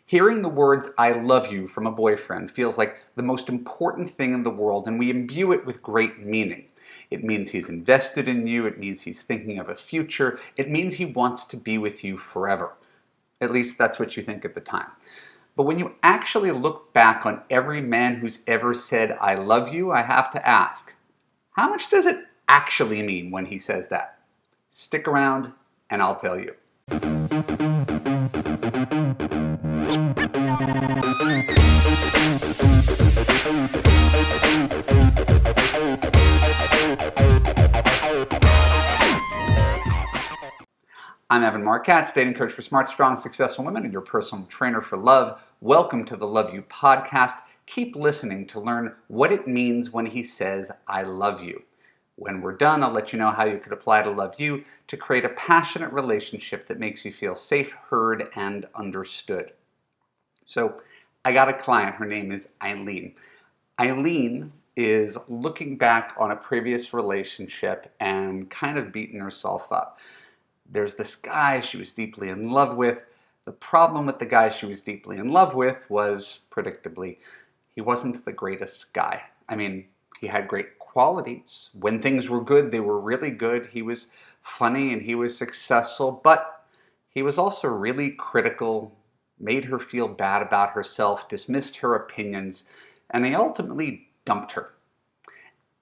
Hearing the words, I love you from a boyfriend feels like the most important thing in the world, and we imbue it with great meaning. It means he's invested in you. It means he's thinking of a future. It means he wants to be with you forever. At least that's what you think at the time. But when you actually look back on every man who's ever said, I love you, I have to ask, how much does it actually mean when he says that? Stick around and I'll tell you. I'm Evan Marquardt, dating coach for smart, strong, successful women and your personal trainer for love. Welcome to the Love You podcast. Keep listening to learn what it means when he says, I love you. When we're done, I'll let you know how you could apply to love you to create a passionate relationship that makes you feel safe, heard, and understood. So I got a client. Her name is Eileen. Eileen is looking back on a previous relationship and kind of beating herself up. There's this guy she was deeply in love with. The problem with the guy she was deeply in love with was, predictably, he wasn't the greatest guy. I mean, he had great qualities. When things were good, they were really good. He was funny and he was successful, but he was also really critical, made her feel bad about herself, dismissed her opinions, and he ultimately dumped her.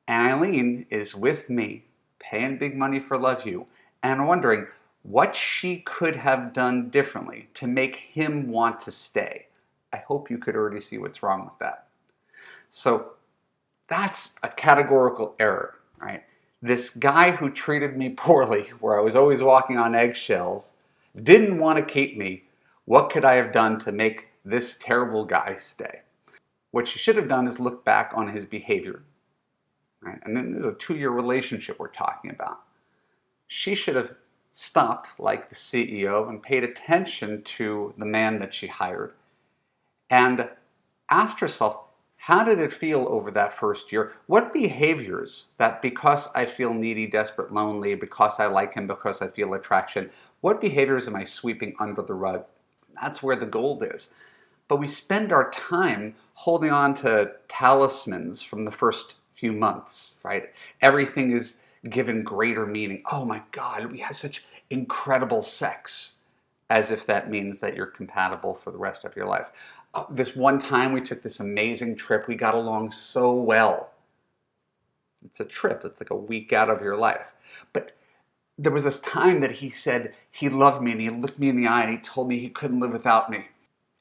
And Eileen is with me, paying big money for Love You, and wondering what she could have done differently to make him want to stay. I hope you could already see what's wrong with that. So that's a categorical error, right? This guy who treated me poorly, where I was always walking on eggshells, didn't want to keep me. What could I have done to make this terrible guy stay? What she should have done is look back on his behavior, right? And then there's a 2-year relationship we're talking about. She should have stopped like the CEO and paid attention to the man that she hired and asked herself, how did it feel over that first year? What behaviors that because I feel needy, desperate, lonely, because I like him, because I feel attraction, what behaviors am I sweeping under the rug? That's where the gold is. But we spend our time holding on to talismans from the first few months, right? Everything is given greater meaning. Oh my God, we had such incredible sex, as if that means that you're compatible for the rest of your life. This one time we took this amazing trip, we got along so well. It's a trip, it's like a week out of your life. But there was this time that he said he loved me and he looked me in the eye and he told me he couldn't live without me.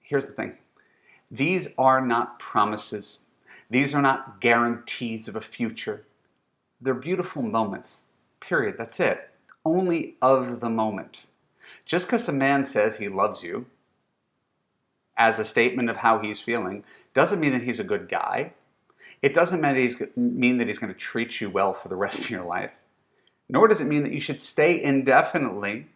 Here's the thing. These are not promises. These are not guarantees of a future. They're beautiful moments, period. That's it. Only of the moment. Just because a man says he loves you as a statement of how he's feeling doesn't mean that he's a good guy. It doesn't mean that he's going to treat you well for the rest of your life. Nor does it mean that you should stay indefinitely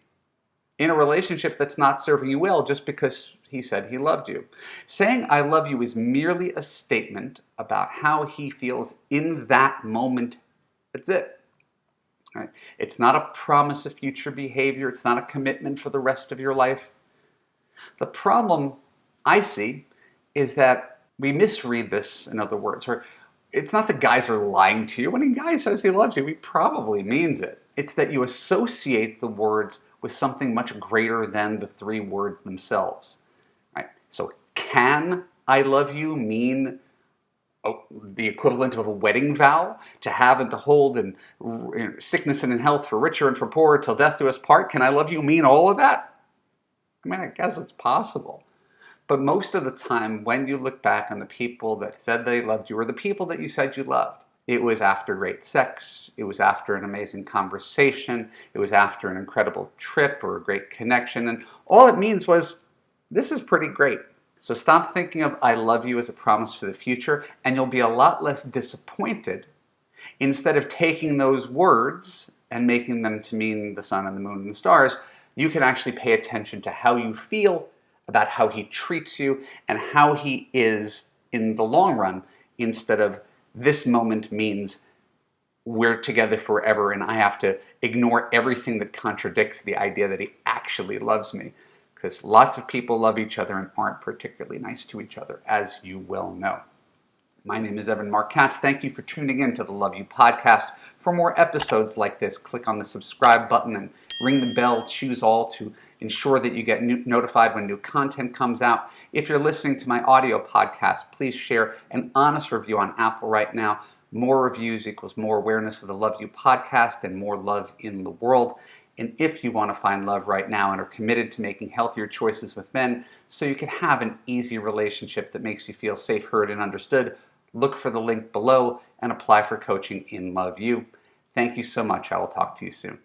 in a relationship that's not serving you well just because he said he loved you. Saying I love you is merely a statement about how he feels in that moment. That's it. Right? It's not a promise of future behavior. It's not a commitment for the rest of your life. The problem I see is that we misread this, in other words, where it's not that guys are lying to you. When a guy says he loves you, he probably means it. It's that you associate the words with something much greater than the 3 words themselves. Right? So can I love you mean the equivalent of a wedding vow, to have and to hold in sickness and in health, for richer and for poorer, till death do us part? Can I love you mean all of that? I mean, I guess it's possible. But most of the time, when you look back on the people that said they loved you, or the people that you said you loved, it was after great sex, it was after an amazing conversation, it was after an incredible trip or a great connection, and all it means was, this is pretty great. So stop thinking of I love you as a promise for the future, and you'll be a lot less disappointed instead of taking those words and making them to mean the sun and the moon and the stars. You can actually pay attention to how you feel about how he treats you and how he is in the long run, instead of this moment means we're together forever and I have to ignore everything that contradicts the idea that he actually loves me. because lots of people love each other and aren't particularly nice to each other, as you well know. My name is Evan Marc Katz. Thank you for tuning in to the Love You Podcast. For more episodes like this, click on the subscribe button and ring the bell, choose all to ensure that you get notified when new content comes out. If you're listening to my audio podcast, please share an honest review on Apple right now. More reviews equals more awareness of the Love You Podcast and more love in the world. And if you want to find love right now and are committed to making healthier choices with men so you can have an easy relationship that makes you feel safe, heard, and understood, look for the link below and apply for coaching in Love You. Thank you so much. I will talk to you soon.